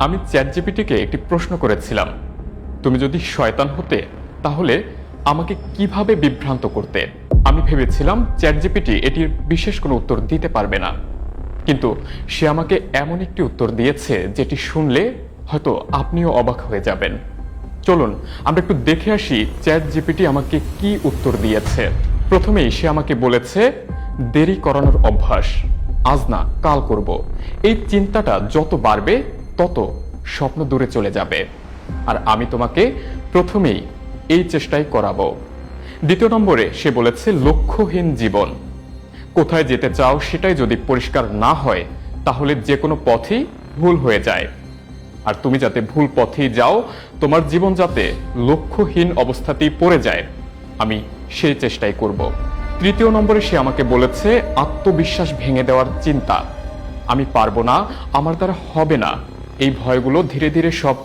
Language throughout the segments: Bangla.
আমি চ্যাটজিপিটিকে একটি প্রশ্ন করেছিলাম, তুমি যদি শয়তান হতে তাহলে আমাকে কিভাবে বিভ্রান্ত করতে। আমি ভেবেছিলাম চ্যাটজিপিটি এটির বিশেষ কোনো উত্তর দিতে পারবে না, কিন্তু সে আমাকে এমন একটি উত্তর দিয়েছে যেটি শুনলে হয়তো আপনিও অবাক হয়ে যাবেন। চলুন আমরা একটু দেখে আসি চ্যাটজিপিটি আমাকে কি উত্তর দিয়েছে। প্রথমেই সে আমাকে বলেছে, দেরি করানোর অভ্যাস, আজ না কাল করব। এই চিন্তাটা যত বাড়বে তত স্বপ্ন দূরে চলে যাবে, আর আমি তোমাকে প্রথমেই এই চেষ্টাই করাবো। দ্বিতীয় নম্বরে সে বলেছে, লক্ষ্যহীন জীবন, কোথায় যেতে চাও সেটাই যদি পরিষ্কার না হয় তাহলে যে কোনো পথই ভুল হয়ে যায়। আর তুমি যাতে ভুল পথেই যাও, তোমার জীবন যাতে লক্ষ্যহীন অবস্থাতেই পড়ে যায়, আমি সেই চেষ্টাই করব। তৃতীয় নম্বরে সে আমাকে বলেছে, আত্মবিশ্বাস ভেঙে দেওয়ার চিন্তা, আমি পারবো না, আমার দ্বারা হবে না, এই ভয়গুলো ধীরে ধীরে সব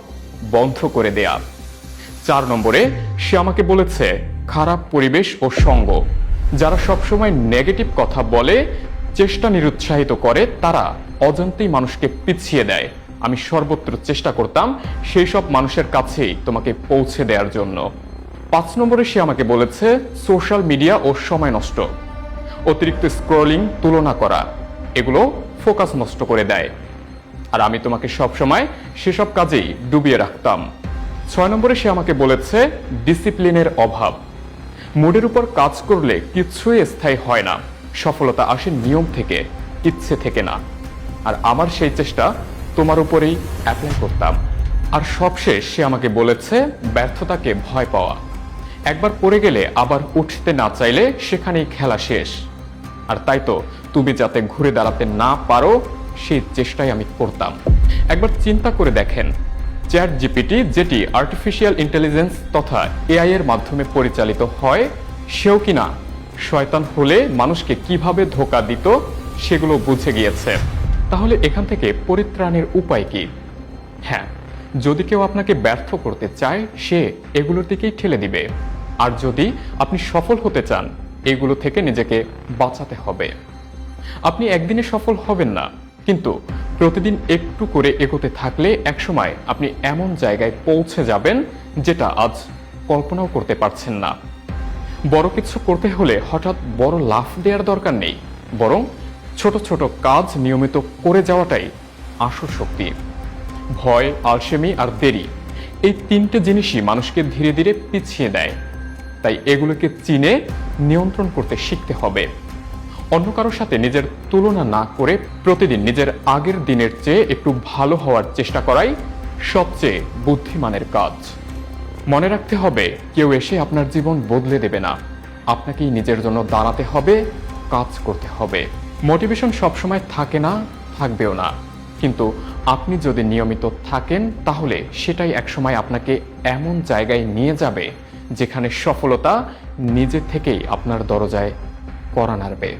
বন্ধ করে দেয়া। 4 নম্বরে সে আমাকে বলেছে, খারাপ পরিবেশ ও সঙ্গ, যারা সবসময় নেগেটিভ কথা বলে, চেষ্টা নিরুৎসাহিত করে, তারা অজান্তেই মানুষকে পিছিয়ে দেয়। আমি সর্বত্র চেষ্টা করতাম সেই সব মানুষের কাছেই তোমাকে পৌঁছে দেওয়ার জন্য। 5 নম্বরে সে আমাকে বলেছে, সোশ্যাল মিডিয়া ও সময় নষ্ট, অতিরিক্ত স্ক্রলিং, তুলনা করা, এগুলো ফোকাস নষ্ট করে দেয়, আর আমি তোমাকে সবসময় সেসব কাজেই ডুবিয়ে রাখতাম। 6 নম্বরে সে আমাকে বলেছে, ডিসিপ্লিনের অভাব, মুডের উপর কাজ করলে কিছুই স্থায়ী হয় না, সফলতা আসে নিয়ম থেকে, ইচ্ছে থেকে না, আর আমার সেই চেষ্টা তোমার উপরেই অ্যাপ্লাই করতাম। আর সবশেষ সে আমাকে বলেছে, ব্যর্থতাকে ভয় পাওয়া, একবার পড়ে গেলে আবার উঠতে না চাইলে সেখানেই খেলা শেষ, আর তাই তো তুমি যাতে ঘুরে দাঁড়াতে না পারো সেই চেষ্টাই আমি করতাম। একবার চিন্তা করে দেখেন, চ্যাট জিপিটি, যেটি আর্টিফিশিয়াল ইন্টেলিজেন্স তথা এআই এর মাধ্যমে পরিচালিত হয়, সেও কিনা শয়তান হলে মানুষকে কিভাবে ধোঁকা দিত সেগুলো বুঝে গিয়েছে। তাহলে এখান থেকে পরিত্রাণের উপায় কি? হ্যাঁ, যদি কেউ আপনাকে ব্যর্থ করতে চায়, সে এগুলোর দিকেই ঠেলে দিবে। আর যদি আপনি সফল হতে চান, এগুলো থেকে নিজেকে বাঁচাতে হবে। আপনি একদিনে সফল হবেন না, কিন্তু প্রতিদিন একটু করে এগোতে থাকলে একসময় আপনি এমন জায়গায় পৌঁছে যাবেন যেটা আজ কল্পনাও করতে পারছেন না। বড় কিছু করতে হলে হঠাৎ বড় লাফ দেওয়ার দরকার নেই, বরং ছোট ছোট কাজ নিয়মিত করে যাওয়াটাই আসল শক্তি। ভয়, আলসেমি আর দেরি, এই 3টে জিনিসই মানুষকে ধীরে ধীরে পিছিয়ে দেয়। তাই এগুলোকে চিনে নিয়ন্ত্রণ করতে শিখতে হবে। অন্য কারোর সাথে নিজের তুলনা না করে প্রতিদিন নিজের আগের দিনের চেয়ে একটু ভালো হওয়ার চেষ্টা করাই সবচেয়ে বুদ্ধিমানের কাজ। মনে রাখতে হবে, কেউ এসে আপনার জীবন বদলে দেবে না, আপনাকেই নিজের জন্য দাঁড়াতে হবে, কাজ করতে হবে। মোটিভেশন সবসময় থাকে না, থাকবেও না, কিন্তু আপনি যদি নিয়মিত থাকেন তাহলে সেটাই একসময় আপনাকে এমন জায়গায় নিয়ে যাবে যেখানে সফলতা নিজে থেকেই আপনার দরজায় কড়া নাড়বে।